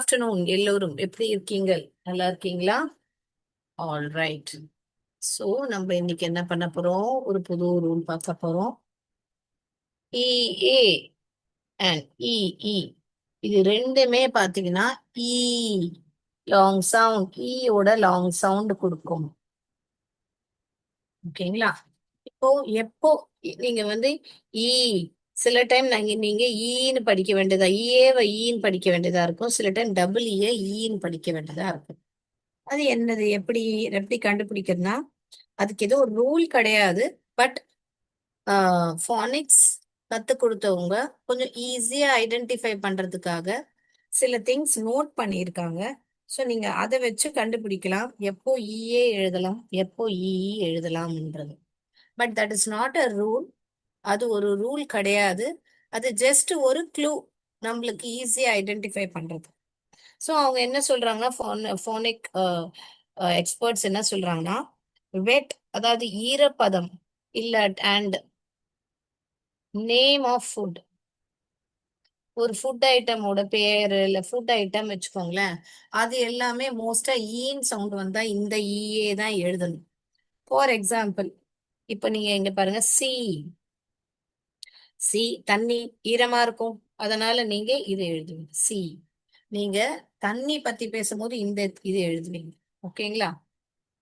Afternoon எல்லோரும் எப்படி இருக்கீங்க? நல்லா இருக்கீங்களா? All right. ஸோ நம்ம இன்னைக்கு என்ன பண்ண போறோம்? ஒரு புது ரூல் பார்க்க போறோம். ஏ அண்ட் இ இது ரெண்டுமே பாத்தீங்கன்னா இ லாங் சவுண்ட், ஈயோட லாங் சவுண்ட் கொடுக்கும். ஓகேங்களா? இப்போ எப்போ நீங்க வந்து ஈ சில டைம் நீங்க ஈன்னு படிக்க வேண்டியதா, ஈன்னு படிக்க வேண்டியதா இருக்கும். சில டைம் டபுள் ஈன்னு படிக்க வேண்டியதா இருக்கும். அது என்னது, எப்படி எப்படி கண்டுபிடிக்கிறதுனா, அதுக்கு ஏதோ ஒரு ரூல் கிடையாது. பட் ஃபானிக்ஸ் கத்து கொடுத்தவங்க கொஞ்சம் ஈஸியா ஐடென்டிஃபை பண்றதுக்காக சில திங்ஸ் நோட் பண்ணியிருக்காங்க. ஸோ நீங்க அதை வச்சு கண்டுபிடிக்கலாம் எப்போ ஈஏ எழுதலாம், எப்போ எழுதலாம்ன்றது. But that is not a rule. அது ஒரு ரூல் கிடையாது. அது ஜஸ்ட் ஒரு க்ளூ, நம்மளுக்கு ஈஸியா ஐடென்டிஃபை பண்றது. ஸோ அவங்க என்ன சொல்றாங்கன்னா, ஃபோனிக் எக்ஸ்பர்ட்ஸ் என்ன சொல்றாங்கன்னா, வெட் அதாவது ஈரப்பதம் இல்ல அண்ட் நேம் ஆஃப் ஃபுட். ஒரு ஃபுட் ஐட்டமோட பேரு இல்ல ஃபுட் ஐட்டம் வச்சுக்கோங்களேன், அது எல்லாமே மோஸ்டா ஈன் சவுண்ட் வந்தா இந்த ஈயே தான் எழுதணும். ஃபார் எக்ஸாம்பிள், இப்ப நீங்க இங்க பாருங்க, சி தண்ணி ஈரமா இருக்கும், அதனால நீங்க இதை எழுதுவீங்க சி. நீங்க தண்ணி பத்தி பேசும்போது இந்த இது எழுதுவீங்க. ஓகேங்களா?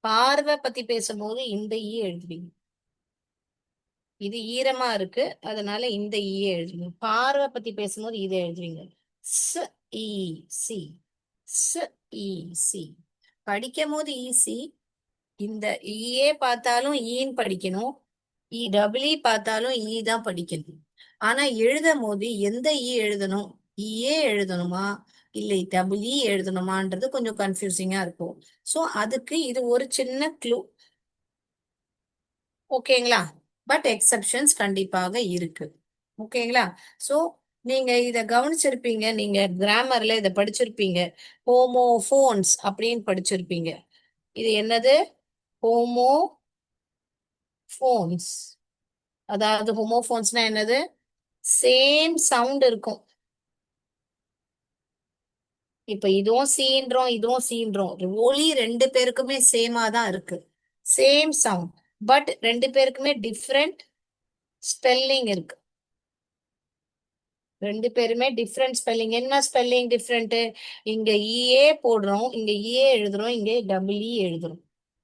பார்வை பத்தி பேசும்போது இந்த ஈ எழுதுவீங்க. இது ஈரமா இருக்கு, அதனால இந்த ஈ எழுதுவீங்க. பார்வை பத்தி பேசும்போது இதை எழுதுவீங்க. ஸ் இ சி, ஸ் இ சி. படிக்கும் போது ஈஸி. இந்த ஈயே பார்த்தாலும் ஈன்னு படிக்கணும், டபிள்யூ பார்த்தாலும் ஈ தான் படிக்கணும். ஆனா எழுதும் போது எந்த ஈ எழுதணும், ஈயே எழுதணுமா இல்லை டபிள்யூ எழுதணுமான்றது கொஞ்சம் கன்ஃபியூசிங்கா இருக்கும். ஸோ அதுக்கு இது ஒரு சின்ன க்ளூ. ஓகேங்களா? பட் எக்ஸெப்ஷன்ஸ் கண்டிப்பாக இருக்கு. ஓகேங்களா? ஸோ நீங்க இத கவனிச்சிருப்பீங்க, நீங்க கிராமர்ல இத படிச்சிருப்பீங்க. ஹோமோஃபோன்ஸ் அப்படின்னு படிச்சிருப்பீங்க. இது என்னது? ஹோமோஃபோன்ஸ். அதாவது ஹோமோஃபோன்ஸ்னா என்னது? சேம் சவுண்ட் இருக்கும். இப்ப இதுவும் சீன்றோம், இதுவும் சீன்றோம். ஒலி ரெண்டு பேருக்குமே சேமா தான் இருக்கு. Same sound. பட் ரெண்டு பேருக்குமே டிஃப்ரெண்ட் ஸ்பெல்லிங் இருக்கு. ரெண்டு பேருமே டிஃப்ரெண்ட் ஸ்பெல்லிங். என்ன ஸ்பெல்லிங் டிஃப்ரெண்ட்? இங்க இஏ போடுறோம், இங்க ஏ எழுதுறோம், இங்க டபிள்யூ எழுதுறோம்.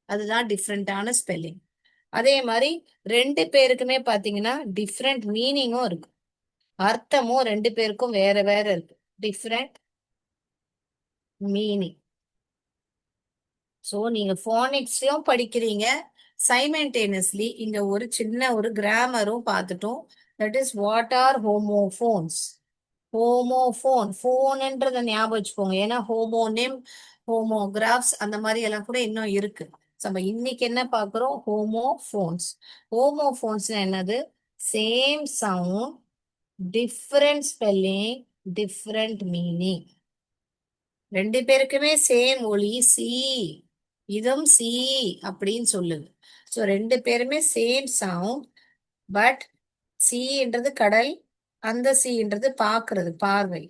அதுதான் டிஃப்ரெண்டான ஸ்பெல்லிங். அதே மாதிரி ரெண்டு பேருக்குமே பாத்தீங்கன்னா டிஃப்ரெண்ட் மீனிங்கும் இருக்கு. அர்த்தமும் ரெண்டு பேருக்கும் வேற வேற இருக்கு. Different meaning. ஸோ நீங்க ஃபோனிக்ஸையும் படிக்கிறீங்க, சைமல்டேனியஸ்லி இங்க ஒரு சின்ன ஒரு கிராமரும் பார்த்துட்டோம். That is what are homophones. ஃபோன்ன்றத ஞாபகம் வச்சுக்கோங்க. ஏன்னா ஹோமோனிம், ஹோமோகிராஃப்ஸ் அந்த மாதிரி எல்லாம் கூட இன்னும் இருக்கு. நம்ம இன்னைக்கு என்ன பார்க்குறோம்? ஹோமோஃபோன்ஸ். ஹோமோஃபோன்ஸ் என்னது? Same sound, different spelling, different meaning. ரெண்டு பேருக்குமே சேம் ஒலி சி, இதம் சி அப்படின்னு சொல்லுது. ஸோ ரெண்டு பேருமே சேம் சவுண்ட். பட் சின்றது கடல், அந்த சின்றது பார்க்கிறது, பார்வை.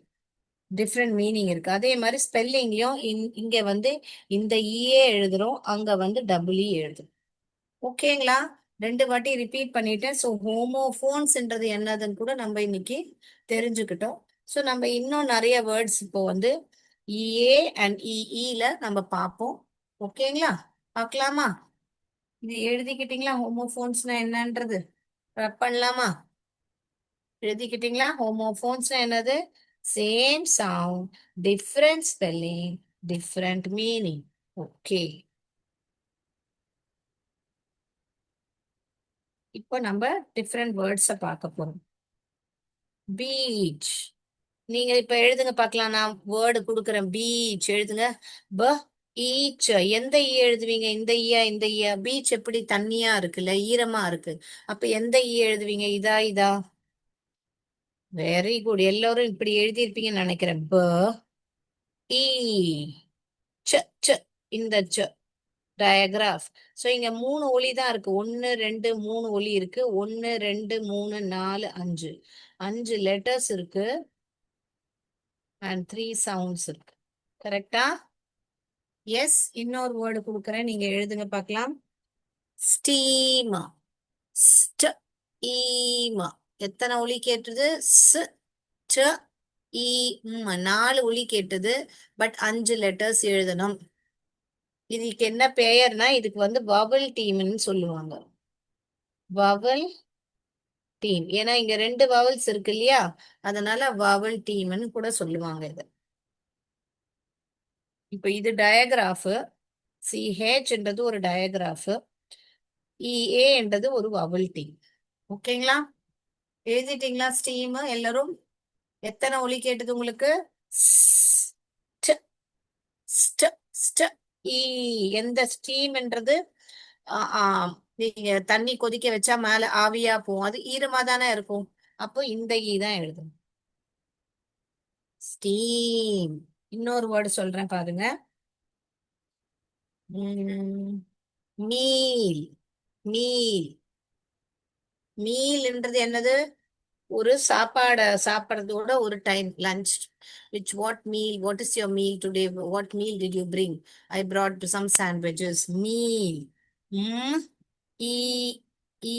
டிஃப்ரெண்ட் மீனிங் இருக்கு. அதே மாதிரி ஸ்பெல்லிங்லயும் இங்க வந்து இந்த ஈஏ எழுதுறோம், அங்க வந்து டபிள்யூ எழுதுறோம். ஓகேங்களா? ரெண்டு வாட்டி ரிப்பீட் பண்ணிட்டேன். ஸோ ஹோமோஃபோன்ஸ்ன்றது என்னதுன்னு கூட நம்ம இன்னைக்கு தெரிஞ்சுக்கிட்டோம். ஸோ நம்ம இன்னும் நிறைய வேர்ட்ஸ் இப்போ வந்து இஏ அண்ட் இஇல நம்ம பார்ப்போம். ஓகேங்களா? பார்க்கலாமா? இது எழுதிக்கிட்டீங்களா? ஹோமோஃபோன்ஸ்னா என்னன்றது பண்ணலாமா? எழுதிக்கிட்டீங்களா? ஹோமோஃபோன்ஸ்னா என்னது? Same sound, different spelling, different meaning. Okay. இப்போ நம்ம டிஃப்ரெண்ட் வேர்ட்ஸை பார்க்க போறோம். பீச். நீங்க இப்ப எழுதுங்க பார்க்கலாம். நான் வேர்டு கொடுக்குறேன். பீச் எழுதுங்க. ப ஈச். எந்த ஈ எழுதுவீங்க? இந்த ஈயா இந்த ஈயா? பீச் எப்படி தண்ணியா இருக்குல்ல, ஈரமா இருக்கு. அப்ப எந்த ஈ எழுதுவீங்க? இதா இதா? Very good. எல்லாரும் இப்படி எழுதியிருப்பீங்கன்னு நினைக்கிறேன். ப ஈ ச ச. இந்த ச டயக்ராஃப். ஸோ இங்க மூணு ஒலி தான் இருக்கு. ஒன்னு ரெண்டு மூணு ஒலி இருக்கு. ஒன்னு ரெண்டு மூணு நாலு அஞ்சு, அஞ்சு லெட்டர்ஸ் இருக்கு அண்ட் த்ரீ சவுண்ட்ஸ் இருக்கு. கரெக்டா? எஸ். இன்னொரு வேர்டு கொடுக்குறேன், நீங்க எழுதுங்க பார்க்கலாம். ஸ்டீம். ஸ்ட ஈமா. எத்தனை ஒலி கேட்டது? ஸ் ட ஈ ம். 4 ஒலி கேட்டது. பட் 5 லெட்டர்ஸ் எழுதணும். இதுக்கு என்ன பெயர்னா, இதுக்கு வந்து வவல் டீம்னு சொல்லுவாங்க. Vowel team. ஏன்னா இங்க 2 வவல்ஸ் இருக்கு இல்லையா, அதனால வவல் டீம்னு கூட சொல்லுவாங்க இது. இப்ப இது டயக்ராஃப். சிஹெச்ன்றது ஒரு டயக்ராஃப். இஏ என்றது ஒரு வவல் டீம். ஓகேங்களா? எழுதிட்டீங்களா ஸ்டீம் எல்லாரும்? எத்தனை ஒலி கேட்டது உங்களுக்கு? ஸ், ட், ஸ்ட, ஸ்ட, ஈ. எந்த ஸ்டீம்ன்றது நீங்க தண்ணி கொதிக்க வச்சா மேல ஆவியா போகும், அது ஈரமா தானே இருக்கும். அப்போ இந்த ஈ தான் எழுதணும். ஸ்டீம். இன்னொரு வேர்டு சொல்றேன் பாருங்க. மீல். மீல். மீல்ன்றது என்னது? ஒரு சாப்பாடை சாப்பிட்றதோட ஒரு time lunch. Which what meal? What is your meal today? What meal did you bring? I brought some sandwiches. Meal. ம் ஈ ஈ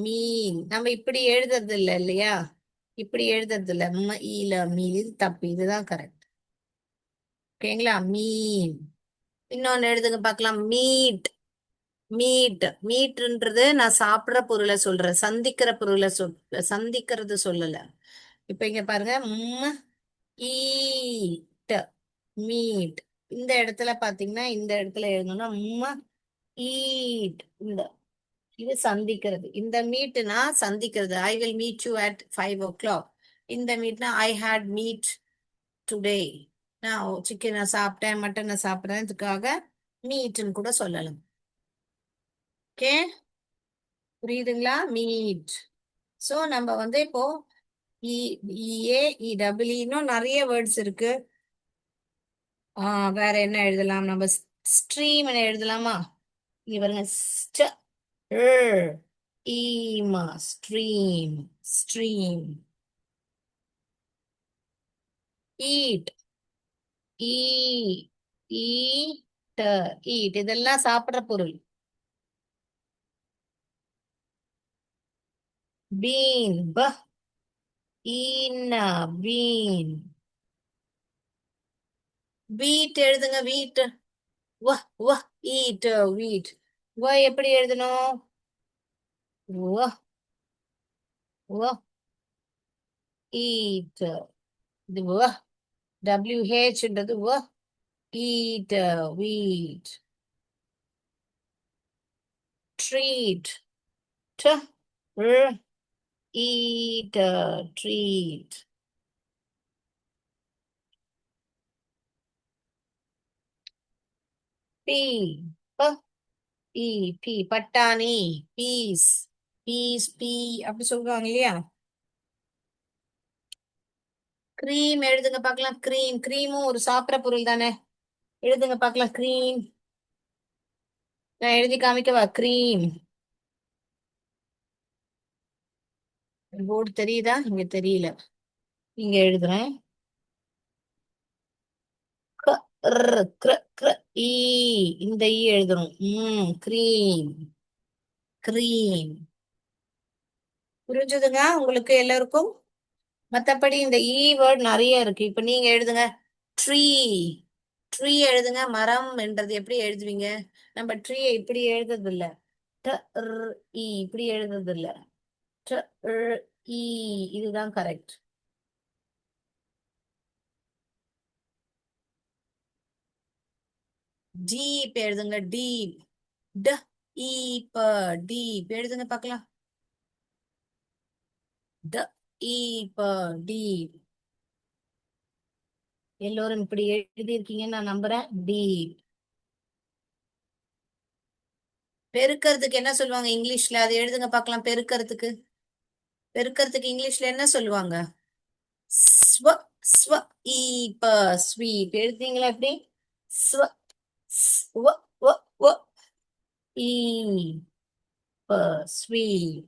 மீல். நம்ம இப்படி எழுதுறது இல்லை இல்லையா? இப்படி எழுதுறது இல்ல. ஈல மீல். இது தப்பு, இதுதான் கரெக்ட். ஓகேங்களா? மீல். இன்னொன்னு எழுதுங்க பார்க்கலாம். மீட். மீட். மீட்ன்றது நான் சாப்பிடுற பொருளை சொல்றேன், சந்திக்கிற பொருளை சந்திக்கிறது சொல்லல. இப்ப இங்க பாருங்க. ஈட். மீட். இந்த இடத்துல பாத்தீங்கன்னா, இந்த இடத்துல எழுதணும்னா ஈட். இந்த இது சந்திக்கிறது. இந்த மீட்னா சந்திக்கிறது. I will meet you at 5 o'clock. இந்த மீட்னா ஐ ஹேட் மீட் டுடே. நான் சிக்கனை சாப்பிட்டேன், மட்டனை சாப்பிட்றேன் மீட்னு கூட சொல்லலாம். ஓகே, புரியுதுங்களா? மீட். சோ நம்ம வந்து இப்போ ஏ இடபிள்யூ இன்னும் நிறைய வேர்ட்ஸ் இருக்கு. வேற என்ன எழுதலாம்? நம்ம ஸ்ட்ரீம் எழுதலாமா? இங்க பாருங்க. ஈமா. ஸ்ட்ரீம். ஸ்ட்ரீம். ஈட். ஈ ஈட். ஈட். இதெல்லாம் சாப்பிடுற பொருள். பீன். ஈன்னா பீன். வீட் எழுதுங்க. வீட். வ வ ஈட். வீட். எப்படி எழுதணும்? வ வ ஈட். இது WHன்றது ஈட். வீட். ட்ரீட். ட் ஈட். ட்ரீட். பி. ப பி. பி. பட்டாணி. பீஸ். பீஸ். பீ அப்படி சொல்றாங்க இல்லையா? கிரீம் எழுதுங்க பார்க்கலாம். கிரீம். கிரீமும் ஒரு சாப்பிட்ற பொருள் தானே. எழுதுங்க பார்க்கலாம். கிரீம். நான் எழுதி காமிக்கவா? கிரீம். போர்டு தெரியுதா? இங்க தெரியல. இங்க எழுதுறேன். க, கிர, கிர, ஈ. இந்த ஈ எழுதணும். கிரீம். கிரீம். புரிஞ்சுதுங்க உங்களுக்கு எல்லாருக்கும்? மத்தபடி இந்த ஈ வேர்ட் நிறைய இருக்கு. இப்ப நீங்க எழுதுங்க. ட்ரீ. ட்ரீ எழுதுங்க. மரம் என்றது எப்படி எழுதுவீங்க? நம்ம ட்ரீயை இப்படி எழுதுறது இல்ல. ட, ஈ இப்படி எழுதுறது இல்ல. ட, ஈ. இதுதான் கரெக்ட். டீப் எழுதுங்க. டீப். ட ஈப். டீப் எழுதுங்க பார்க்கலாம். ட ஈப். டீப். எல்லோரும் இப்படி எழுதி இருக்கீங்கன்னு நான் நம்புறேன். டீப். பெருக்கிறதுக்கு என்ன சொல்லுவாங்க இங்கிலீஷ்ல? அது எழுதுங்க பார்க்கலாம். பெருக்கிறதுக்கு. பெருக்கிறதுக்கு இங்கிலீஷ்ல என்ன சொல்லுவாங்க? ஸ்வ. ஸ்வ ஈப். ஸ்வீப். எழுதிங்களா எப்படி? ஸ்வ. ஸ்வ. வ வ ஈ ப. ஸ்வீப்.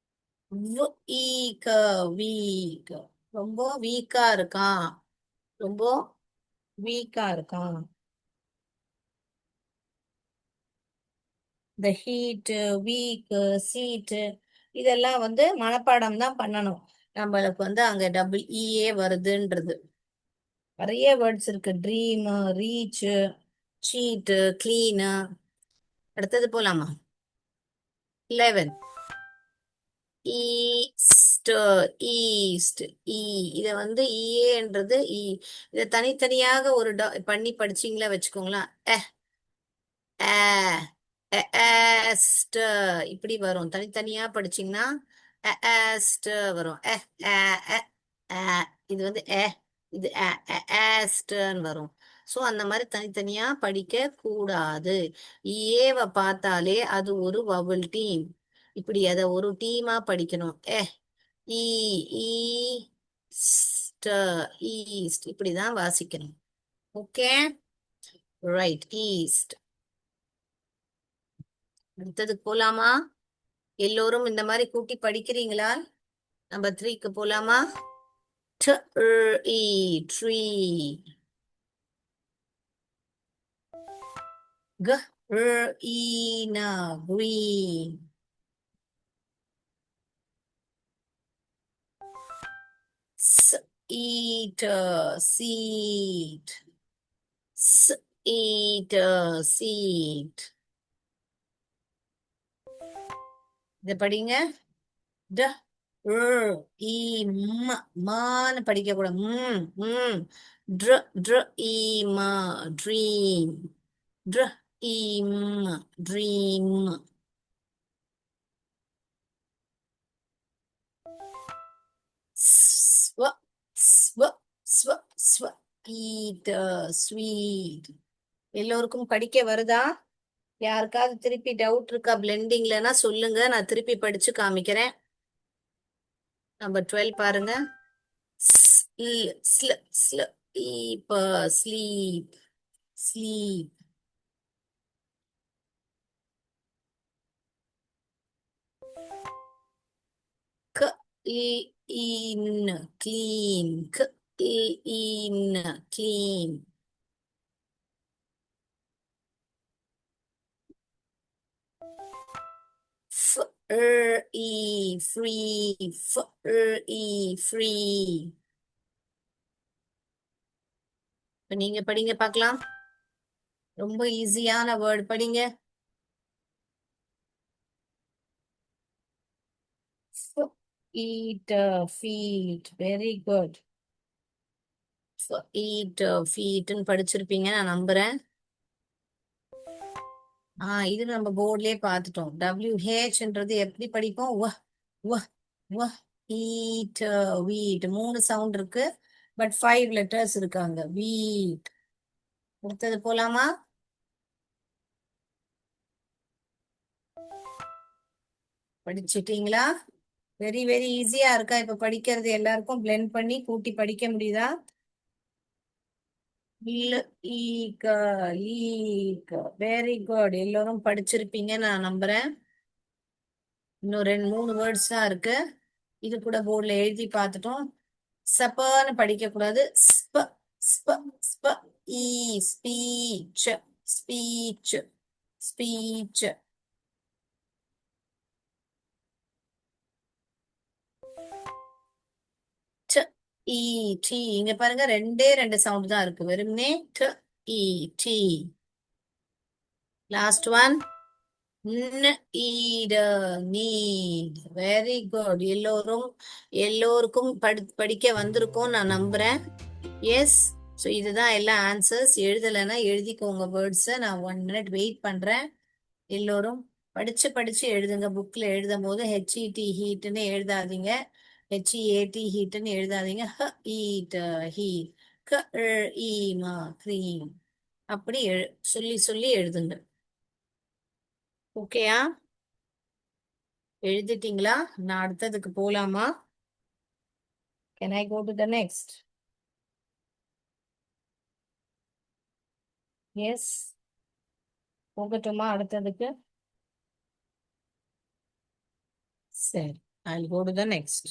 வீக் வீக் ரொம்ப வீக்கா இருக்கான். ரொம்ப வீக்கா இருக்கான். இந்த ஹீட், வீக், சீட் இதெல்லாம் வந்து மனப்பாடம் தான் பண்ணணும். நம்மளுக்கு வந்து அங்க டபுள் இஏ வருதுன்றது. நிறைய வேர்ட்ஸ் இருக்கு. Dream, reach, seat, clean. அடுத்தது போலாமா? 11 ஈஸ்ட். ஈஸ்ட் இ இத வந்து இஏன்றது இத தனித்தனியாக ஒரு பண்ணி படிச்சீங்களா வச்சுக்கோங்களேன். ஏஸ்ட் இப்படி வரும். தனித்தனியா படிச்சீங்கன்னா ஏஸ்ட் வரும். இது வந்து இது ஏஸ்ட்ன்னு வரும். சோ அந்த மாதிரி தனித்தனியா படிக்க கூடாது. ஏவை பார்த்தாலே அது ஒரு வவல் டீம். இப்படி அத ஒரு டீமா படிக்கணும். ஈ ஈஸ்ட் ஈஸ்ட் இப்படிதான் வாசிக்கணும். Okay, right, east. அடுத்ததுக்கு போலாமா? எல்லோரும் இந்த மாதிரி கூட்டி படிக்கிறீங்களா? நம்பர் 3க்கு போலாமா? Tree. green. Eat, seed. Eat, seed. இத படிங்க. ட ஈ மான்னு படிக்க கூடாது. ட்ர ட்ர ஈமா ட்ரீம். ட்ர ஈம் ட்ரீம். ஸ்வ ஸ்வ ஸ்வ ஸ்வ ஈட் ஸ்வீட். எல்லோருக்கும் படிக்க வருதா? யாருக்காவது திருப்பி டவுட் இருக்கா பிளெண்டிங்லன்னா சொல்லுங்க, நான் திருப்பி படிச்சு காமிக்கிறேன். நம்பர் 12 பாருங்க. ஸ்ல் ஸ்ல ஸ்ல ஈப் ஸ்லீப் ஸ்லீப். க இன் கிளீன். க இன் கிளீன். ஃப்ரீ. ஃப்ரீ. இப்ப நீங்க படிங்க பார்க்கலாம். ரொம்ப ஈஸியான வேர்ட் படிங்க. eat, feet. Very good. eat, feetன்னு படிச்சிருப்பீங்க நான் நம்புறேன். இது நம்ம போர்ட்லயே பார்த்துட்டோம். WHன்றது எப்படி படிப்போம்? வ வ வ ஈட் வீட். 3 சவுண்ட் இருக்கு, பட் 5 லெட்டர்ஸ் இருக்காங்க. வீட். அடுத்தது போலாமா? படிச்சிட்டீங்களா? வெரி வெரி ஈஸியா இருக்கா? இப்ப படிக்கிறது எல்லாருக்கும் பிளெண்ட் பண்ணி கூட்டி படிக்க முடியுதா? ஈக் ஈக். Very good. எல்லாரும் படிச்சிருப்பீங்க நான் நம்புறேன். இன்னும் 2 3 வேர்ட்ஸ் தான் இருக்கு. இது கூட போர்ட்ல எழுதி பார்த்துட்டோம். சப்பன்னு படிக்க கூடாது. ஸ்ப ஸ்ப ஸ்ப ஈ ஸ்பீச் ஸ்பீச் ஸ்பீச். ட ஈ டி. இங்க பாருங்க, 2 சவுண்ட் தான் இருக்கு. வெறும்னே D E T. Last one ஈட நீட். Very good. எல்லோருக்கும் படிக்க வந்திருக்கும் நான் நம்புறேன். எஸ். ஸோ இதுதான் எல்லா ஆன்சர்ஸ். எழுதலைன்னா எழுதிக்கோங்க வேர்ட்ஸை. நான் 1 மினிட் வெயிட் பண்றேன். எல்லோரும் படிச்சு படிச்சு எழுதுங்க. புக்ல எழுதும் போது ஹெச்இடி ஹீட்னு எழுதாதீங்க. ஹெச்இஏடி ஹீட்னு எழுதாதீங்க. Heat heat. க ஈமா க்ரீம். அப்படி சொல்லி சொல்லி எழுதுங்க. ஓகேயா? எழுதிட்டீங்களா? நான் அடுத்ததுக்கு போலாமா? Can I go to the next? Yes. போகட்டுமா அடுத்ததுக்கு? சரி. I'll go to the next.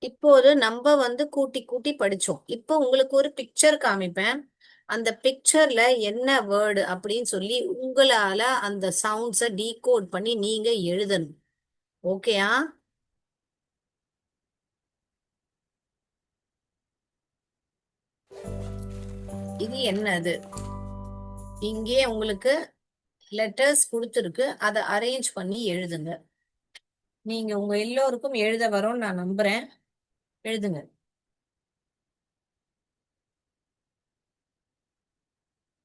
இப்போது நம்ம கூட்டி கூட்டி படிச்சோம். இப்போ உங்களுக்கு ஒரு பிக்சர் காமிப்பேன். அந்த பிக்சர்ல என்ன வேர்டு அப்படின்னு சொல்லி உங்களால அந்த சவுண்ட்ஸை டீகோட் பண்ணி நீங்க எழுதணும். ஓகேயா? இது என்னது? இங்கே உங்களுக்கு லெட்டர்ஸ் கொடுத்துருக்கு. அதை அரேஞ்ச் பண்ணி எழுதுங்க. நீங்க உங்க எல்லோருக்கும் எழுத வரும்னு நான் நம்புறேன். எழுதுங்க.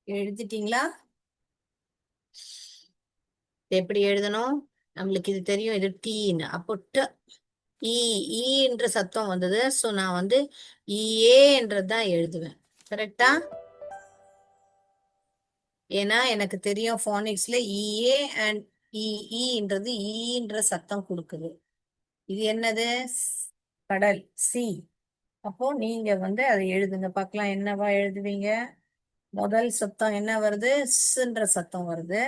எழுதிட்டீங்களா? எப்படி எழுதணும்? நம்மளுக்கு இது தெரியும். இது டீன்னு. அப்போ ஈ ஈன்ற சத்தம் வந்தது. ஸோ நான் ஈஏன்றது தான் எழுதுவேன். கரெக்டா? ஏன்னா எனக்கு தெரியும் ஃபானிக்ஸ்ல ஈஏ அண்ட் ஈன்றது ஈன்ற சத்தம் கொடுக்குது. இது என்னது? கடல், சி. அப்போ நீங்க அதை எழுதுங்க பார்க்கலாம். என்னவா எழுதுவீங்க? முதல் சத்தம் என்ன வருது? ஸ்ன்ற சத்தம் வருது.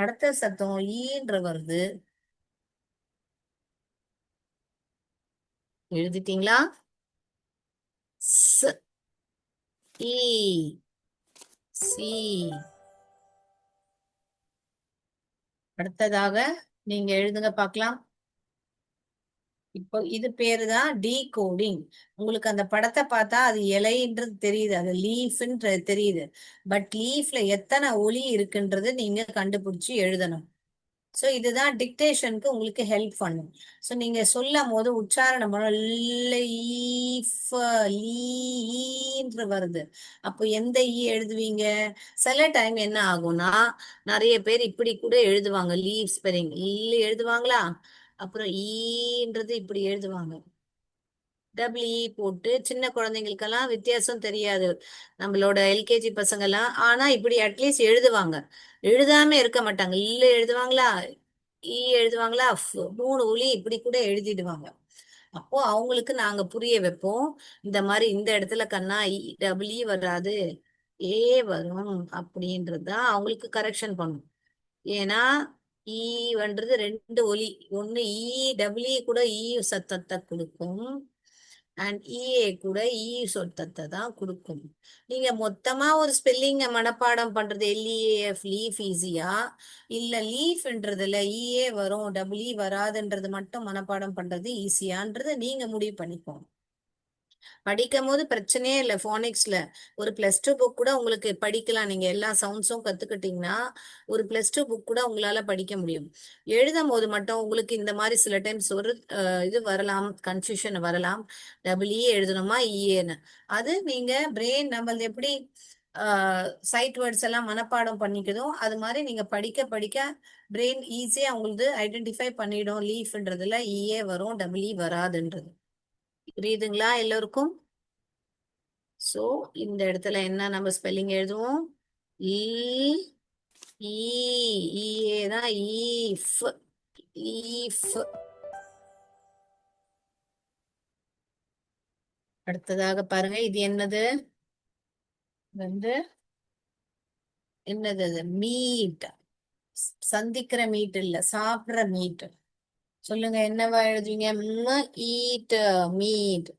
அடுத்த சத்தம் ஈன்ற வருது. எழுதிட்டீங்களா? ஸ், ஈ, சி. அடுத்ததாக நீங்க எழுதுங்க பார்க்கலாம். இப்போ இது பேரு தான் டீகோடிங். உங்களுக்கு அந்த படத்தை பார்த்தா அது இலைன்றது தெரியுது, அது லீஃப்ன்றது தெரியுது. பட் லீஃப்ல எத்தனை ஒலி இருக்குன்றது நீங்க கண்டுபிடிச்சு எழுதணும். ஸோ இதுதான் டிக்டேஷனுக்கு உங்களுக்கு ஹெல்ப் பண்ணும். ஸோ நீங்க சொல்லும் போது உச்சாரணம் பண்ண லீஃப், லீன்ற வருது. அப்போ எந்த ஈ எழுதுவீங்க? சில டைம் என்ன ஆகும்னா நிறைய பேர் இப்படி கூட எழுதுவாங்க. லீவ் ஸ்பெல்லிங் இல்ல எழுதுவாங்களா? அப்புறம் ஈன்றது இப்படி எழுதுவாங்க. டபுள் இ போட்டு சின்ன குழந்தைங்களுக்கெல்லாம் வித்தியாசம் தெரியாது. நம்மளோட எல்கேஜி பசங்க எல்லாம் ஆனா இப்படி அட்லீஸ்ட் எழுதுவாங்க. எழுதாம இருக்க மாட்டாங்க. இல்ல எழுதுவாங்களா? ஈ எழுதுவாங்களா? மூணு ஒலி இப்படி கூட எழுதிடுவாங்க. அப்போ அவங்களுக்கு நாங்க புரிய வைப்போம். இந்த மாதிரி இந்த இடத்துல கண்ணா டபுள் இ வராது, ஏ வரும் அப்படின்றது தான் அவங்களுக்கு கரெக்ஷன் பண்ணும். ஏன்னா ஈ வன்றது ரெண்டு ஒலி. ஒன்னு டபுள் இ கூட ஈ சத்தத்தை கொடுக்கும். அண்ட் இஏ கூட இ சொத்தத்தை தான் கொடுக்கும். நீங்க மொத்தமா ஒரு ஸ்பெல்லிங்க மனப்பாடம் பண்றது எல்இஏஎஃப் லீஃப் ஈஸியா, இல்ல லீஃப்ன்றதுல இஏ வரும் டபுள் இ வராதுன்றது மட்டும் மனப்பாடம் பண்றது ஈஸியான்றது நீங்க முடிவு பண்ணிக்கோங்க. படிக்கும் போது பிரச்சனையே இல்லை. ஃபானிக்ஸ்ல ஒரு +2 புக் கூட உங்களுக்கு படிக்கலாம். நீங்க எல்லா சவுண்ட்ஸும் கத்துக்கிட்டீங்கன்னா ஒரு +2 புக் கூட உங்களால படிக்க முடியும். எழுதும் போது மட்டும் உங்களுக்கு இந்த மாதிரி சில டைம்ஸ் ஒரு இது வரலாம், கன்ஃபியூஷன் வரலாம். டபுள் இ எழுதணுமா இஏன்னு. அது நீங்க பிரெயின் நம்மளது எப்படி சைட் வேர்ட்ஸ் எல்லாம் மனப்பாடம் பண்ணிக்குதோ அது மாதிரி நீங்க படிக்க படிக்க பிரெயின் ஈஸியா உங்களுக்கு ஐடென்டிஃபை பண்ணிடும். லீஃப்ன்றதுல இஏ வரும், டபுள் இ வராதுன்றது. புரியுதுங்களா எல்லோருக்கும்? சோ இந்த இடத்துல என்ன நம்ம ஸ்பெல்லிங் எழுதுவோம்? ஈ, ஈ தான் ஈஃப், ஈஃப். அடுத்ததாக பாருங்க, இது என்னது? வந்து என்னது? அது மீட். சந்திக்கிற மீட் இல்ல, சாப்பிடுற மீட். சொல்லுங்க என்னவா எழுதுவீங்க? Eat, meet.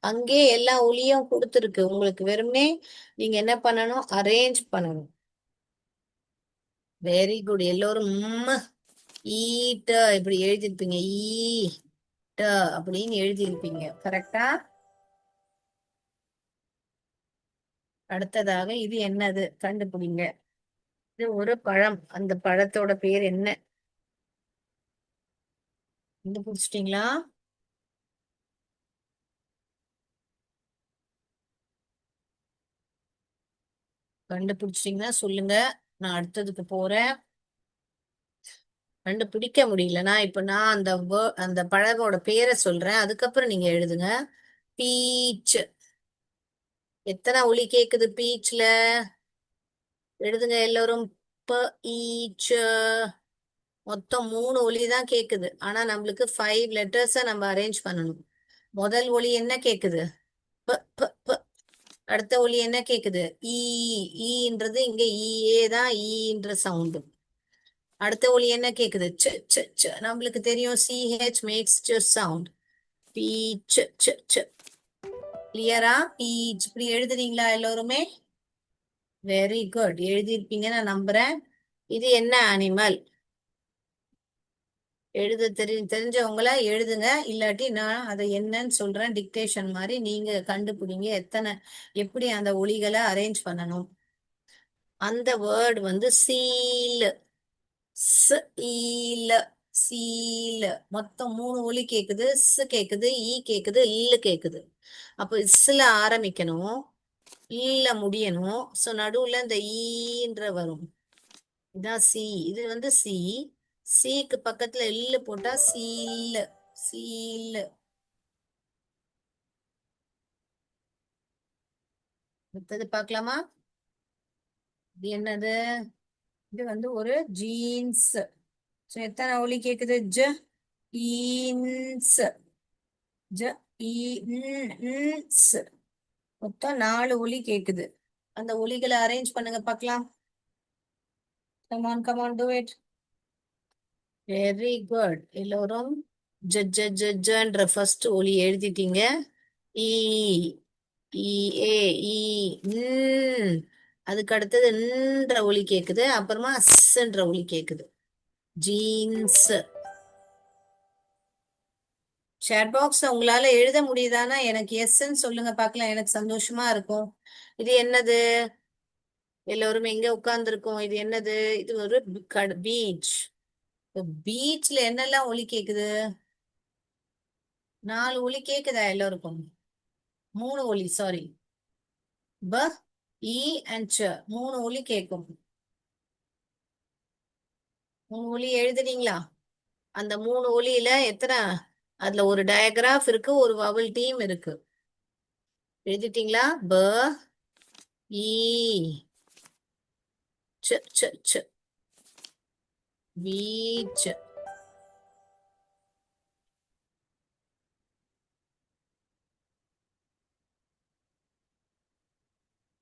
அங்கே எல்லா ஒலியும் கொடுத்துருக்கு உங்களுக்கு. வெறுமனே நீங்க என்ன பண்ணணும்? அரேஞ்ச் பண்ணணும். Very good. எல்லோரும் ஈட்ட இப்படி எழுதிருப்பீங்க. ஈட்ட அப்படின்னு எழுதியிருப்பீங்க. கரெக்டா? அடுத்ததாக இது என்னது? கண்டுபிடிங்க. இது ஒரு பழம். அந்த பழத்தோட பேர் என்ன? கண்டுபிடிச்சிட்டீங்களா? கண்டுபிடிச்சிட்டீங்கன்னா சொல்லுங்க. நான் அடுத்ததுக்கு போறேன். கண்டுபிடிக்க முடியலன்னா இப்ப நான் அந்த பழமோட பேரை சொல்றேன். அதுக்கப்புறம் நீங்க எழுதுங்க. பீச். எத்தனை ஒலி கேக்குது பீச்ல? எழுதுங்க எல்லோரும். ப ஈச். மொத்தம் 3 ஒலி தான் கேக்குது. ஆனா நம்மளுக்கு 5 லெட்டர்ஸ நம்ம அரேஞ்ச் பண்ணணும். முதல் ஒலி என்ன கேக்குது? ப ப ப. அடுத்த ஒலி என்ன கேக்குது? ஈன்றது இங்க ஈஏ தான் ஈன்ற சவுண்டு. அடுத்த ஒலி என்ன கேக்குது? ச் ச் ச். நம்மளுக்கு தெரியும் சிஹெச் மேக்ஸ் ச் சவுண்ட். பி ச் ச் ச். கிளியரா? பீச். இப்படி எழுதுறீங்களா எல்லோருமே? Very good. எழுதியிருப்பீங்க நான் நம்புறேன். இது என்ன அனிமல்? எழுத தெரிஞ்சவங்கள எழுதுங்க. இல்லாட்டி நான் அதை என்னன்னு சொல்றேன் டிக்டேஷன் மாதிரி, நீங்க கண்டுபிடிங்க எப்படி அந்த ஒலிகளை அரேஞ்ச் பண்ணணும். அந்த வேர்ட் வந்து சீல். ஈல. சீல. மொத்தம் 3 ஒலி கேக்குது. கேக்குது, ஈ கேக்குது, இல்லு கேக்குது. அப்போ இஸ்ல ஆரம்பிக்கணும், இல்ல முடியணும். சோ நடுவுல இந்த ஈன்ற வரும். இதான் சி. இது வந்து சி. சிக்கு பக்கத்துல இல்லு போட்டா சீல்ல. சீல்ல. அடுத்தது பார்க்கலாமா? இது என்னது? இது வந்து ஒரு ஜீன்ஸ். எத்தனை ஒலி கேக்குது? ஜ ஈன்ஸ். ஜ ஈன்ஸ். மொத்தம் 4 ஒலி கேக்குது. அந்த ஒலிகளை அரேஞ்ச் பண்ணுங்க பார்க்கலாம். Come on do it. Very good. எல்லோரும் ஜன்ற ஃபர்ஸ்ட் ஒலி எழுதிட்டீங்க. ஈ ஈ ஏ ஈ அதுக்கு அடுத்தது ன்ற ஒலி கேக்குது. அப்புறமா ஸ்ன்ற ஒலி கேக்குது. ஜீன்ஸ். ஷேர் பாக்ஸ் உங்களால எழுத முடியுதானா? எனக்கு எஸ்ன்னு சொல்லுங்க பார்க்கலாம், எனக்கு சந்தோஷமா இருக்கும். இது என்னது? எல்லோரும் எங்க உட்கார்ந்துருக்கோம்? இது என்னது? இது ஒரு பீச். பீச்ல என்னெல்லாம் ஒலி கேக்குது? 4 ஒலி கேக்குதா எல்லோருக்கும்? 3 ஒலி, சாரி. ப இ அண்ட் ச 3 ஒலி கேட்கும். 3 ஒலி எழுதுறீங்களா? அந்த 3 ஒலியில எத்தனை? அதுல ஒரு டயக்ராஃப் இருக்கு, ஒரு வவல் டீம் இருக்கு. எழுதிட்டீங்களா? ப இ ச ச ச. பீச்.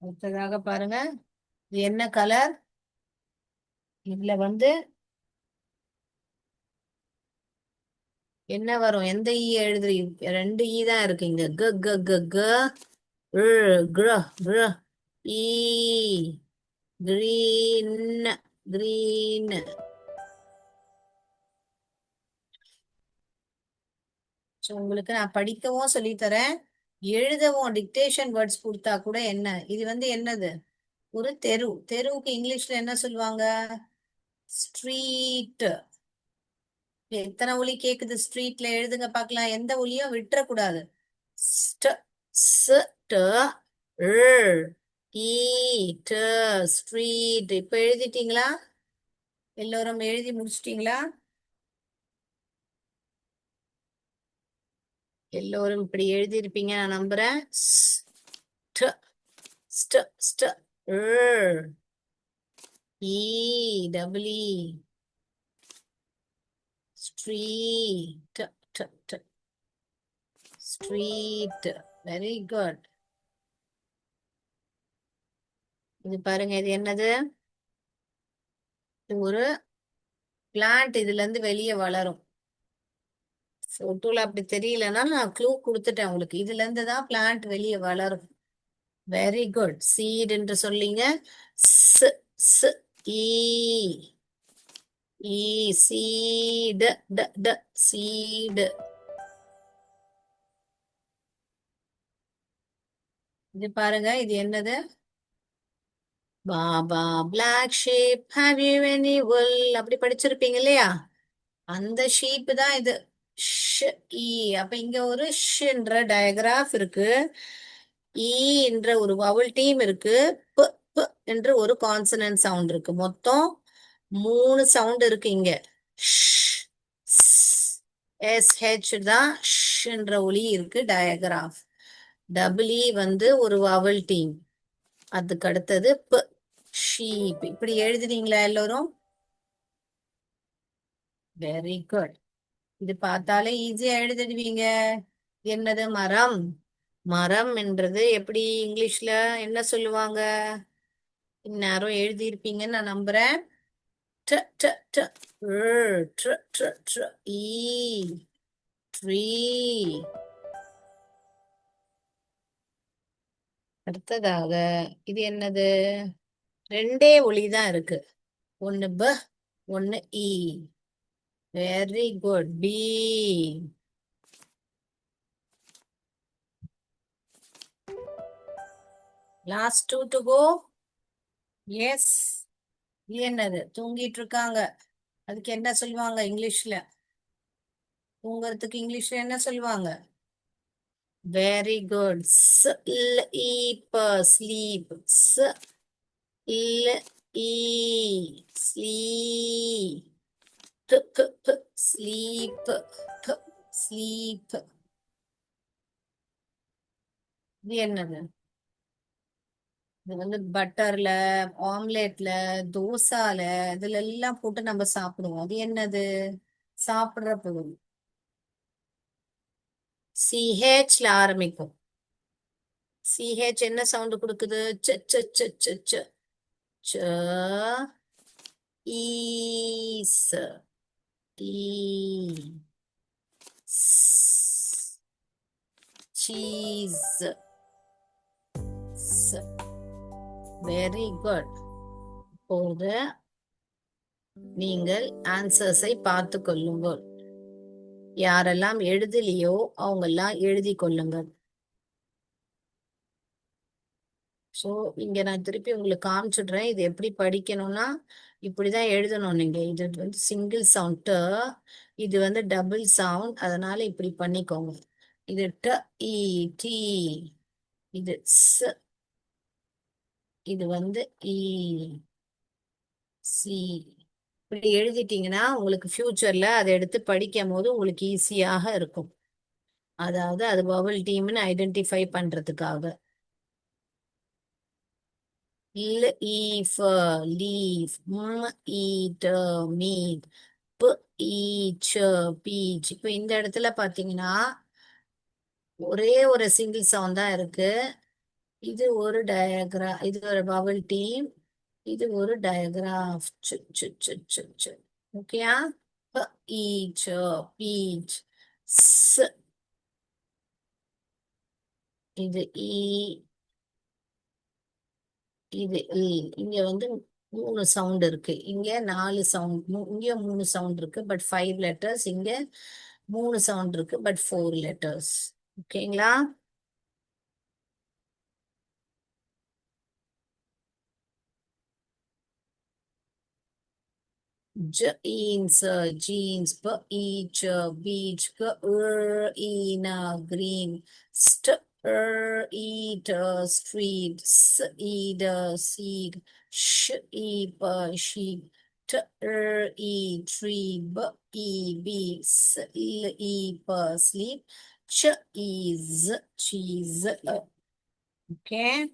அடுத்ததாக பாருங்க. இது என்ன கலர்? இதுல வந்து என்ன வரும்? எந்த ஈ எழுதுறீங்க? 2 ஈ தான் இருக்கு இங்க. க க க க கிர கிர ஈ. கிரீன். கிரீன். உங்களுக்கு நான் படிக்கவும் சொல்லித்தரேன், எழுதவும். டிக்டேஷன் வேர்ட்ஸ் கொடுத்தா கூட என்ன. இது வந்து என்னது? ஒரு தெரு. தெருவுக்கு இங்கிலீஷ்ல என்ன சொல்லுவாங்க? ஸ்ட்ரீட். எத்தனை ஒலி கேக்குது ஸ்ட்ரீட்ல? எழுதுங்க பார்க்கலாம். எந்த ஒலியும் விட்டுறக்கூடாது. ஸ்ட் st ர் ஈட். ஸ்ட்ரீட். இப்ப எழுதிட்டீங்களா? எல்லோரும் எழுதி முடிச்சிட்டீங்களா? எல்லோரும் இப்படி எழுதி இருப்பீங்க நான் நம்புறேன். ஸ்ட் ஸ்ட் ஸ்ட் ர் E double E. Street. Street. Very good. இது பாருங்க, இது என்னது? இது ஒரு பிளான்ட். இதுல இருந்து வெளியே வளரும். போட்டோல அப்படி தெரியலன்னா நான் க்ளூ கொடுத்துட்டேன் உங்களுக்கு. இதுல இருந்து தான் பிளான்ட் வெளியே வளரும். Very good. சீட் என்று சொல்லிங்க. ஸ் ஸ் ஈ ஈ சீட். ட ட சீட். இது பாருங்க, இது என்னது? Baa baa black sheep have you any wool. அப்படி படிச்சிருப்பீங்க இல்லையா? அந்த ஷீப் தான் இது. ஷ் ஈ. அப்ப இங்க ஒரு ஷ்ன்ற டயக்ராஃப் இருக்கு. ஈ என்ற ஒரு வவல் டீம் இருக்கு. ப ப என்று ஒரு கான்சனன்ட் சவுண்ட் இருக்கு. மொத்தம் 3 சவுண்ட் இருக்கு இங்க. எஸ் ஹெச் தான் ஷ்ன்ற ஒலி இருக்கு. டயக்ராஃப். டபுள் இ வந்து ஒரு வவல் டீம். அதுக்கு அடுத்தது ப ஷீப். இப்படி எழுதுறீங்களா எல்லோரும்? Very good. இது பார்த்தாலே ஈஸியா எழுதிடுவீங்க. என்னது? மரம். மரம் என்றது எப்படி இங்கிலீஷ்ல என்ன சொல்லுவாங்க? இந்நேரம் எழுதியிருப்பீங்கன்னு நான் நம்புறேன். T, t, t, r, tr, tr, tr, e, tree. அடுத்ததாக இது என்னது? ரெண்டே ஒலி தான் இருக்கு. ஒன்னு ப, ஒன்னு E. Very good. P. Last two to go. Yes. இது என்னது? தூங்கிட்டு இருக்காங்க. அதுக்கு என்ன சொல்லுவாங்க இங்கிலீஷ்ல? தூங்குறதுக்கு இங்கிலீஷ்ல என்ன சொல்லுவாங்க? Very good. Sleep. Sleep. Sleep. Sleep. Sleep. இது என்னது? இது வந்து பட்டர்ல, ஆம்லெட்ல, தோசால இதுல எல்லாம் போட்டு நம்ம சாப்பிடுவோம். அது என்னது? சாப்பிடுற பொருள். சிஹெச்ல ஆரம்பிக்கும். சிஹெச் என்ன சவுண்ட் கொடுக்குது? ச ச ச ச ச ச ஈஸ். ஈ. சீஸ். Very good. இப்போது நீங்கள் ஆன்சர்ஸை பார்த்து கொள்ளுங்கள். யாரெல்லாம் எழுதலையோ அவங்க எல்லாம் எழுதி கொள்ளுங்கள். ஸோ இங்க நான் திருப்பி உங்களுக்கு காமிச்சிடுறேன். இது எப்படி படிக்கணும்னா இப்படிதான் எழுதணும். நீங்க இது வந்து சிங்கிள் சவுண்ட், இது வந்து டபுள் சவுண்ட், அதனால இப்படி பண்ணிக்கோங்க. இது ட இ டி, இது ஸ், இது வந்து இ சி. இப்படி எழுதிட்டீங்கன்னா உங்களுக்கு ஃபியூச்சர்ல அதை எடுத்து படிக்கும் போது உங்களுக்கு ஈஸியாக இருக்கும். அதாவது அது பபுள் டீம்னு ஐடென்டிஃபை பண்றதுக்காக. If, leaf, eat, meet, each, beach. இப்போ இந்த இடத்துல பாத்தீங்கன்னா ஒரே ஒரு சிங்கிள் சவுண்ட் தான் இருக்கு. இது ஒரு டயக்ராம், இது ஒரு பபுள் டீம், இது ஒரு டயக்ராஃப். ஓகேயா? Each, beach. ஸ், இது ஈ, இது இங்க வந்து 3 சவுண்ட் இருக்கு. இங்க 4 சவுண்ட், இங்க 3 சவுண்ட் இருக்கு பட் 5 லெட்டர்ஸ். இங்க 3 சவுண்ட் இருக்கு பட் 4 லெட்டர்ஸ். ஓகேங்களா? Jeans, jeans, each, beach, in, green, eat, street, eat, seed, sheep, sheep, tree, bee, sleep, sleep, cheese. Okay,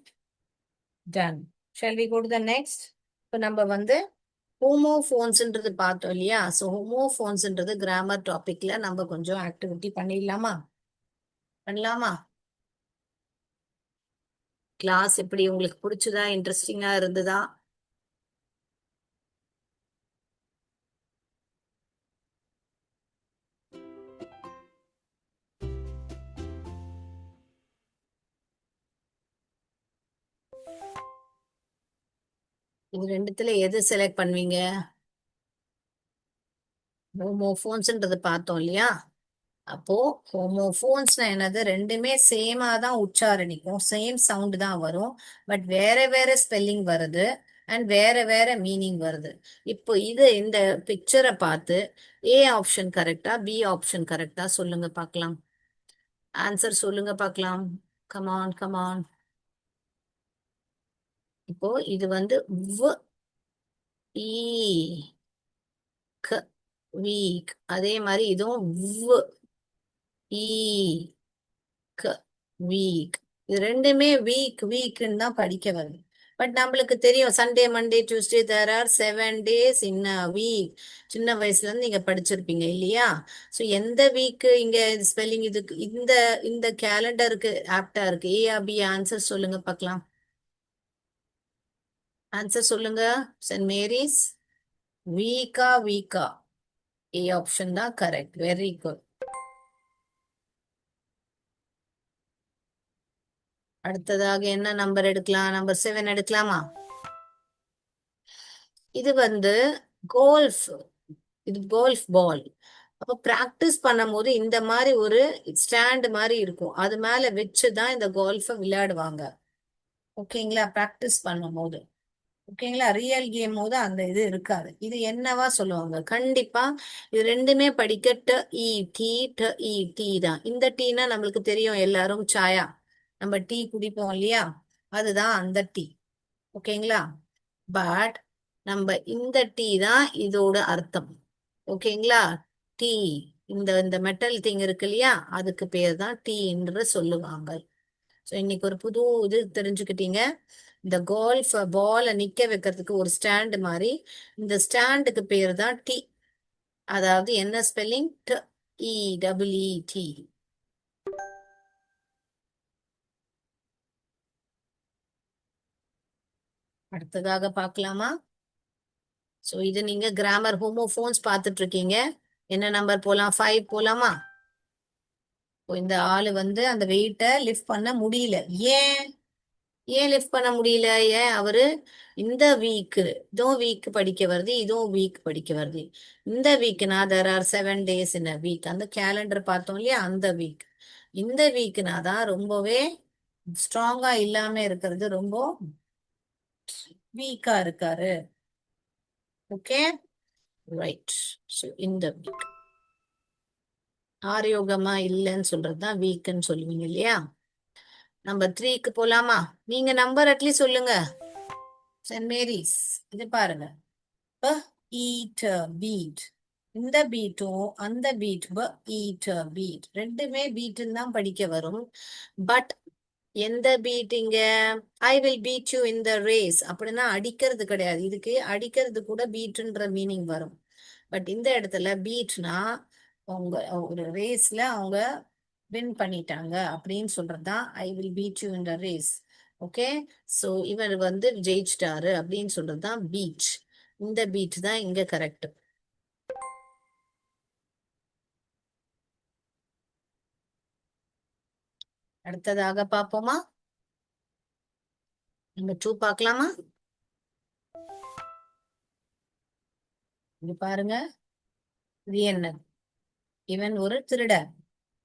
done. Shall we go to the next? இப்போ நம்ம வந்து ஹோமோஃபோன்ஸ்ன்றது பார்த்தோம் இல்லையா? So ஹோமோஃபோன்ஸ்ன்றது grammar டாபிக்ல நம்ம கொஞ்சம் ஆக்டிவிட்டி பண்ணிடலாமா? பண்ணலாமா? கிளாஸ் எப்படி உங்களுக்கு பிடிச்சதா? இன்ட்ரெஸ்டிங்கா இருந்ததா? இது ரெண்டுத்துல எது செலக்ட் பண்ணுவீங்க? ஹோமோஃபோன்ஸ்ன்றது பார்த்தோம் இல்லையா? அப்போ ஹோமோஃபோன்ஸ்னா என்னது? ரெண்டுமே சேமா தான் உச்சாரணிக்கும், சேம் சவுண்ட் தான் வரும், பட் வேற வேற ஸ்பெல்லிங் வருது அண்ட் வேற வேற மீனிங் வருது. இப்போ இது இந்த பிக்சரை பார்த்து ஏ ஆப்ஷன் கரெக்டா, பி ஆப்ஷன் கரெக்டா சொல்லுங்க பார்க்கலாம். ஆன்சர் சொல்லுங்க பார்க்கலாம். Come on come on. இப்போ இது வந்து ஈ க வீக். அதே மாதிரி இதுவும் ஈ க வீக். இது ரெண்டுமே வீக் வீக்னு தான் படிக்க வருது. பட் நம்மளுக்கு தெரியும் Sunday, Monday, Tuesday, there are 7 days in a week. சின்ன வயசுல இருந்து நீங்க படிச்சிருப்பீங்க இல்லையா? ஸோ எந்த வீக் இங்க ஸ்பெல்லிங் இதுக்கு இந்த இந்த கேலண்டருக்கு ஆப்டா இருக்கு? ஏ பி? ஆன்சர் சொல்லுங்க பார்க்கலாம். ஆன்சர் சொல்லுங்க. Saint Mary's. வீக்கா வீக்கா ஏ ஆப்ஷன் தான் கரெக்ட். Very good. அடுத்ததாக என்ன நம்பர் எடுக்கலாம்? நம்பர் 7 எடுக்கலாமா? இது வந்து கோல்ஃப். இது கோல்ஃப் பால். அப்போ பிராக்டிஸ் பண்ணும்போது இந்த மாதிரி ஒரு ஸ்டாண்ட் மாதிரி இருக்கும், அது மேல வச்சுதான் இந்த கோல்ஃப விளையாடுவாங்க. ஓகேங்களா? பிராக்டிஸ் பண்ணும்போது. ஓகேங்களா? ரியல் கேம் போது அந்த இது இருக்காது. இது என்னவா சொல்லுவாங்க? கண்டிப்பா இது ரெண்டுமே படிக்க ட இ டி ட இ டி தான். இந்த டீனா நம்மளுக்கு தெரியும், எல்லாரும் சாயா, நம்ம டீ குடிப்போம் இல்லையா? அதுதான் அந்த டீ. ஓகேங்களா? பட் நம்ம இந்த டீ தான் இதோட அர்த்தம். ஓகேங்களா? டீ, இந்த இந்த மெட்டல் திங் இருக்கு இல்லையா, அதுக்கு பேர் தான் டீ என்று சொல்லுவாங்க. ஸோ இன்னைக்கு ஒரு புது இது தெரிஞ்சுக்கிட்டீங்க. இந்த கோல்ஃப் பாலை நிக்க வைக்கிறதுக்கு ஒரு ஸ்டாண்ட் மாதிரி, இந்த ஸ்டாண்டுக்கு பேர் தான் டீ. அதாவது என்ன ஸ்பெல்லிங்? ட இ டபிள் இ டி. அடுத்ததாக பார்க்கலாமா? ஸோ இது நீங்க கிராமர் ஹோமோஃபோன்ஸ் பார்த்துட்டு இருக்கீங்க. என்ன நம்பர் போலாம்? 5 போலாமா? இப்போ இந்த ஆளு வந்து அந்த வெயிட்டை லிஃப்ட் பண்ண முடியல. ஏன்? ஏன் லிஃப்ட் பண்ண முடியல? ஏன் அவரு இந்த வீக், இதுவும் வீக் படிக்க வருது, இதுவும் வீக் படிக்க வருது. இந்த வீக்னா there are 7 days in a week. அந்த கேலண்டர் பார்த்தோம் இல்லையா, அந்த வீக். இந்த வீக்னா தான் ரொம்பவே ஸ்ட்ராங்கா இல்லாம இருக்கிறது, ரொம்ப வீக்கா இருக்காரு. Okay, right. ஸோ இந்த வீக் ஆரோக்கியமா இல்லைன்னு சொல்றதுதான் வீக்குன்னு சொல்லுவீங்க இல்லையா? நம்பர் 3க்கு போலாமா? நீங்க நம்பர் அட்லீஸ்ட் சொல்லுங்க. Saint Mary's. இது பாருங்க. ப ஈட் பீட். இந்த பீட்டும் அந்த பீட், ப ஈட் பீட், ரெண்டுமே பீட்டுன்னு தான் படிக்க வரும். பட் எந்த பீட் இங்க? I will beat you in the race அப்படின்னா அடிக்கிறது கிடையாது. இதுக்கு அடிக்கிறது கூட பீட்ன்ற மீனிங் வரும். பட் இந்த இடத்துல பீட்னா அவங்க ஒரு ரேஸ்ல அவங்க வின் பண்ணிட்டாங்க அப்படின்னு சொல்றதுதான் I will beat you in the race. Okay, so இவர் வந்து ஜெயிச்சிட்டாரு அப்படின்னு சொல்றதுதான் பீட். இந்த பீட் தான் இங்க கரெக்ட். அடுத்ததாக பார்ப்போமா? நம்பர் 2 பார்க்கலாமா? இது பாருங்க. இது என்ன? இவன் ஒரு திருடன்,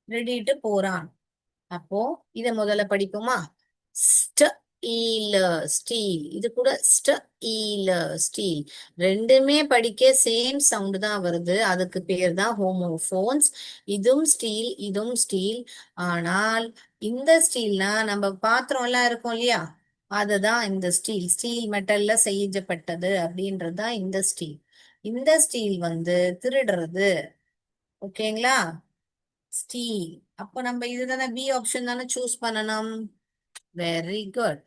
திருடிட்டு போறான். அப்போ இத முதல்ல படிப்போமா? ஸ்ட ஈல ஸ்டீல். இது கூட ஸ்ட ஈல ஸ்டீல். ரெண்டுமே படிக்க சேம் சவுண்ட் தான் வருது, அதுக்கு பேர் தான் ஹோமோஃபோன்ஸ். இதுவும் ஸ்டீல், இதுவும் ஸ்டீல். ஆனால் இந்த ஸ்டீல்னா நம்ம பாத்திரம் எல்லாம் இருக்கும் இல்லையா, அதுதான் இந்த ஸ்டீல். ஸ்டீல் மெட்டல்ல செய்யப்பட்டது அப்படின்றது தான் இந்த ஸ்டீல். இந்த ஸ்டீல் வந்து திருடுறது. ஓகேங்களா? ஸ்டீல். அப்போ நம்ம இதுதானே பி ஆப்ஷன் தானே சூஸ் பண்ணணும். Very good.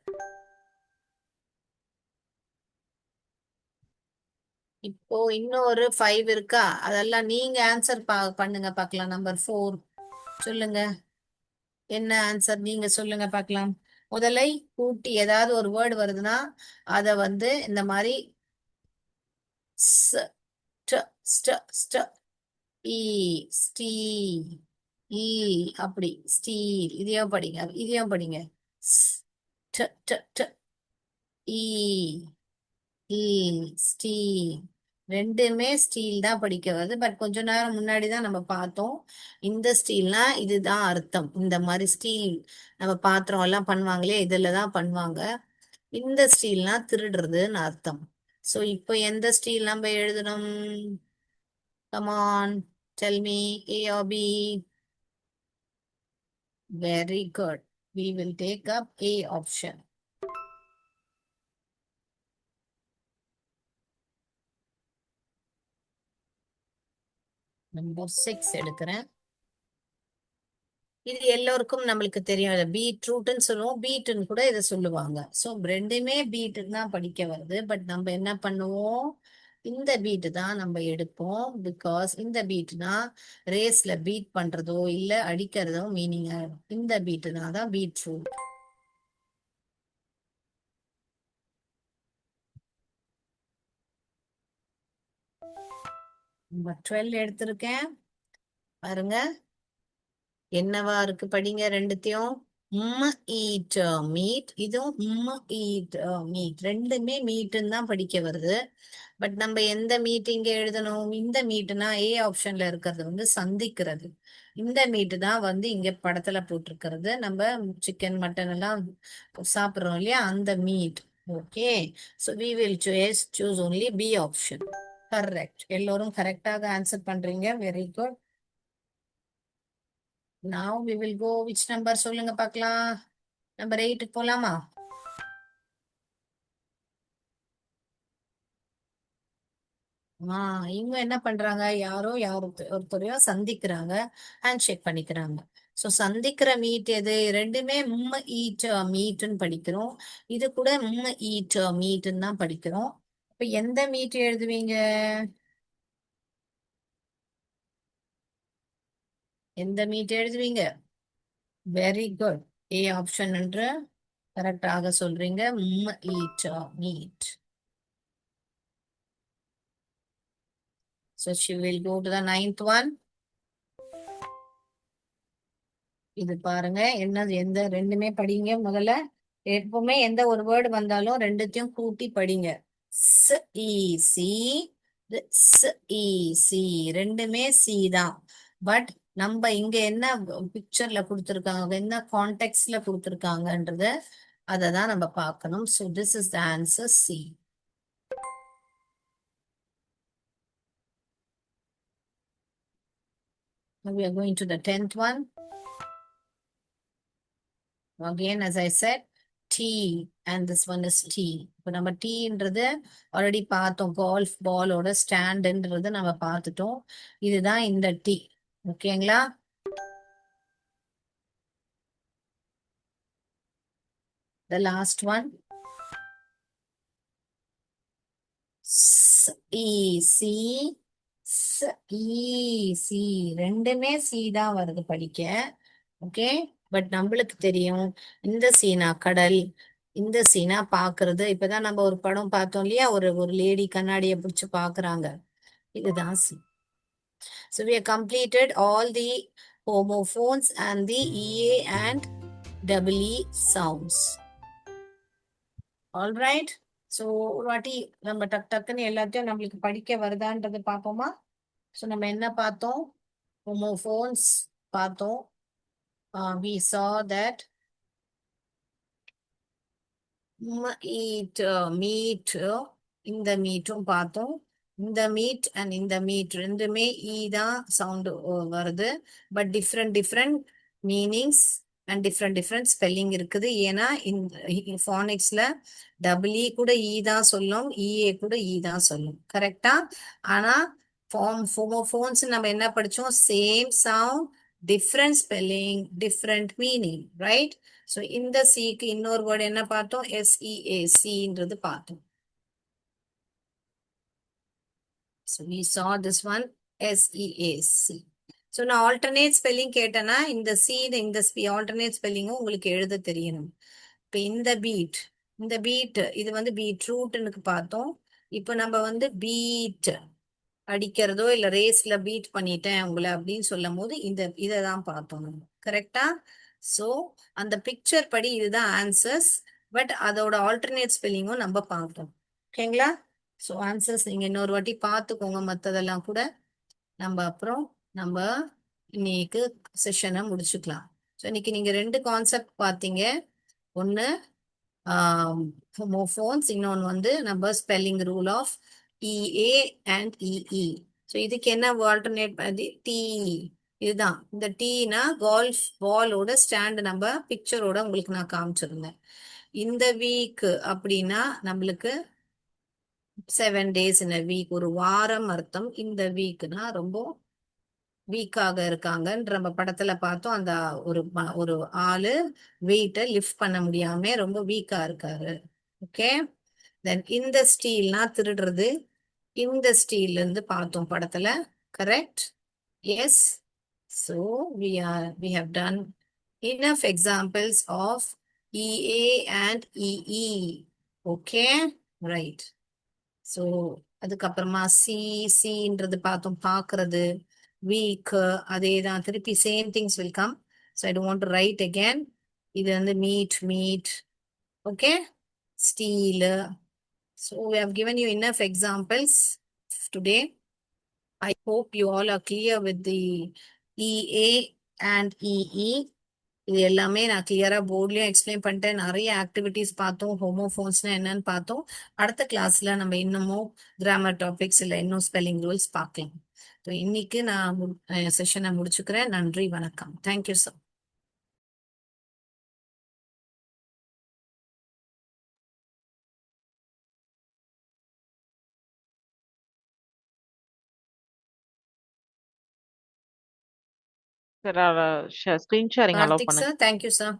இப்போ இன்னொரு 5 இருக்கா, அதெல்லாம் நீங்க ஆன்சர் பண்ணுங்க பார்க்கலாம். நம்பர் 4 சொல்லுங்க. என்ன ஆன்சர் நீங்க சொல்லுங்க பார்க்கலாம். முதலை கூட்டி ஏதாவது ஒரு வேர்டு வருதுன்னா அத வந்து இந்த மாதிரி ஸ் ட ஸ்ட ஸ்ட ஈ ஸ்டீ ஈ அப்படி ஸ்டீல். இதையும் படிங்க, இதையும் படிங்க. ஸ் ட ட ட ஈ ஸ்டீல். ரெண்டுமே ஸ்டீல் தான் படிக்க வருது. பட் கொஞ்ச நேரம் முன்னாடி தான் நம்ம பார்த்தோம், இந்த ஸ்டீல்னா இதுதான் அர்த்தம். இந்த மாதிரி ஸ்டீல் நம்ம பாத்திரம் எல்லாம் பண்ணுவாங்களே, இதுல தான் பண்ணுவாங்க. இந்த ஸ்டீல்னா திருடுறதுன்னு அர்த்தம். சோ இப்போ எந்த ஸ்டீல் நம்ம எழுதணும்? Come on, tell me. A or B? Very good. We will take up A option. Number 6 எடுக்கிறேன். இது எல்லோருக்கும் நம்மளுக்கு தெரியும், பீட்ரூட்னு சொல்லுவோம், பீட்னு கூட இதை சொல்லுவாங்க. ஸோ ரெண்டுமே பீட்டுன்னு தான் படிக்க வருது. பட் நம்ம என்ன பண்ணுவோம்? இந்த பீட்டு தான் நம்ம எடுப்போம். பிகாஸ் இந்த பீட்னா ரேஸ்ல பீட் பண்றதோ இல்ல அடிக்கிறதோ மீனிங் ஆயிடும். இந்த பீட்டுனா தான் பீட்ரூட். நம்பர் 12 எடுத்திருக்கேன். பாருங்க என்னவா இருக்கு, படிங்க ரெண்டுத்தையும். eat மீட், இதுவும் eat மீட், ரெண்டுமே மீட்னு தான் படிக்க வருது. பட் நம்ம எந்த மீட் இங்க எழுதணும்? இந்த மீட்னா ஏ ஆப்ஷன்ல இருக்கிறது வந்து சந்திக்கிறது. இந்த மீட் தான் வந்து இங்க படத்துல போட்டிருக்கிறது. நம்ம சிக்கன் மட்டன் எல்லாம் சாப்பிடுறோம் இல்லையா, அந்த meat. Okay, so we will choose only B option. Correct. எல்லோரும் கரெக்டாக ஆன்சர் பண்றீங்க. Very good. Now we will go which number சொல்லுங்க பார்க்கலாம். நம்பர் 8 போலாமா? இவங்க என்ன பண்றாங்க, யாரோ ஒருத்தரையோ சந்திக்கிறாங்க, ஹேண்ட் ஷேக் பண்ணிக்கிறாங்க. சோ சந்திக்கிற மீட் எது? ரெண்டுமே ஈட் மீட்னு படிக்கிறோம். இது கூட ஈட் மீட்னு தான் படிக்கிறோம். இப்ப எந்த மீட் எழுதுவீங்க? எந்த மீட் எழுதுவீங்க? Very good. ஏ ஆப்ஷன் என்று கரெக்டாக சொல்றீங்க. Eat meet. So she will go to the ninth one. இது பாருங்க என்ன, எந்த ரெண்டுமே படிங்க முதல்ல. எப்பவுமே எந்த ஒரு வேர்டு வந்தாலும் ரெண்டுத்தையும் கூட்டி படிங்க. ஸ் இ சி, ஸ் இ சி, ரெண்டுமே சி தான். பட் நம்ம இங்க என்ன பிக்சர்ல கொடுத்துருக்காங்க, என்ன கான்டெக்ட்ல கொடுத்துருக்காங்கன்றத அதை தான் நம்ம பார்க்கணும். So this is the answer C. We are going to the 10th one. Again, as I said, T and this one is T. இப்போ நம்ம டீன்றது ஆல்ரெடி பார்த்தோம். கோல்ஃப் பாலோட ஸ்டாண்டுன்றது நம்ம பார்த்துட்டோம். இதுதான் இந்த டி. ஓகேங்களா? The last one. C, C, ரெண்டுமே சி தான் வருது படிக்க. ஓகே, பட் நம்மளுக்கு தெரியும் இந்த சீனா கடல், இந்த சீனா பாக்குறது. இப்பதான் நம்ம ஒரு படம் பார்த்தோம் இல்லையா, ஒரு ஒரு லேடி கண்ணாடியை பிடிச்சு பாக்குறாங்க. இதுதான் C. So we have completed all the homophones and the EA and EE sounds. All right. So ஒரு வாட்டி நம்ம டக்குன்னு எல்லாத்தையும் நம்மளுக்கு படிக்க வருதான்றது பார்ப்போமா? ஸோ நம்ம என்ன பார்த்தோம்? ஹோமோஃபோன்ஸ் பார்த்தோம். We saw that eat meet, இந்த மீட்டும் பார்த்தோம். இந்த மீட் அண்ட் இந்த மீட் ரெண்டுமே ஈ தான் சவுண்ட் வருது. But different meanings and different spelling இருக்குது. ஏன்னா இந்த ஃபானிக்ஸ்ல டபிள்இ கூட ஈ தான் சொல்லும், இஏ கூட ஈ தான் சொல்லும். கரெக்டா? ஆனா ஹோமோஃபோன்ஸ் நம்ம என்ன படிச்சோம்? Same sound, different spelling, different meaning. Right? So இந்த சிக்கு இன்னொரு வேர்டு என்ன பார்த்தோம்? SEACன்றது பார்த்தோம். So we saw this one, SEAC. So நான் ஆல்டர்னேட் ஸ்பெல்லிங் கேட்டேன்னா இந்த சி, இந்த ஆல்டர்னேட் ஸ்பெல்லிங்கும் உங்களுக்கு எழுத தெரியணும். இப்போ இந்த பீட் இது வந்து பீட்ரூட்னுக்கு பார்த்தோம். இப்போ நம்ம வந்து பீட் அடிக்கிறதோ இல்ல ரேஸ்ல பீட் பண்ணிட்டேன் உங்களை அப்படின்னு சொல்லும் போது இதை தான் பார்த்தோம் நம்ம. கரெக்டா? ஸோ அந்த பிக்சர் படி இதுதான் ஆன்சர்ஸ். பட் அதோட ஆல்டர்னேட் ஸ்பெல்லிங்கும் நம்ம பார்த்தோம். ஓகேங்களா? ஸோ ஆன்சர்ஸ் நீங்க இன்னொரு வாட்டி பார்த்துக்கோங்க. மற்றதெல்லாம் கூட அப்புறம் நம்ம இன்னைக்கு செஷனை முடிச்சுக்கலாம். ஸோ இன்னைக்கு நீங்க 2 கான்செப்ட் பார்த்தீங்க. ஒன்று ஹோமோஃபோன்ஸ், இன்னொன்று வந்து நம்ம spelling rule of EA and EE. So இதுக்கு என்ன ஆல்டர்னேட் டி, இதுதான். இந்த டீனா கோல்ஃப் பாலோட ஸ்டாண்ட் நம்ம பிக்சரோட உங்களுக்கு நான் காமிச்சிருந்தேன். இந்த வீக் அப்படின்னா நம்மளுக்கு 7 days in a week, ஒரு வாரம் அர்த்தம். இந்த வீக்னா ரொம்ப வீக்காக இருக்காங்கன்ற நம்ம படத்துல பார்த்தோம். அந்த ஒரு ஆளு வெயிட்டை லிஃப்ட் பண்ண முடியாம ரொம்ப வீக்கா இருக்காரு. ஓகே, தென் இந்த ஸ்டீல்னா திருடுறது. இந்த ஸ்டீல்ல இருந்து பார்த்தோம் படத்துல. Correct? Yes. So we have done enough examples of EA and EE. Okay, right. So அதுக்கப்புறமா சீன்றது பார்த்தோம், பார்க்கறது. வீக் அதே தான், திருப்பி same things will come. So I don't want to right again. இது வந்து meet. Okay, steel. So we have given you enough examples today. I hope you all are clear with the EA and EE. இது எல்லாமே நான் கிளியரா போர்ட்லயும் explain பண்ணிட்டேன். நிறைய activities பார்த்தோம். ஹோமோஃபோன்ஸ்னா என்னன்னு பார்த்தோம். அடுத்த கிளாஸ்ல நம்ம இன்னமும் கிராமர் டாபிக்ஸ் இல்லை இன்னும் ஸ்பெல்லிங் ரூல்ஸ் பார்க்கலாம். ஸோ இன்னைக்கு நான் செஷனை முடிச்சுக்கிறேன். நன்றி, வணக்கம். Thank you sir. Sir screen sharing allow Karthik பண்ணுங்க. Sir, thank you sir.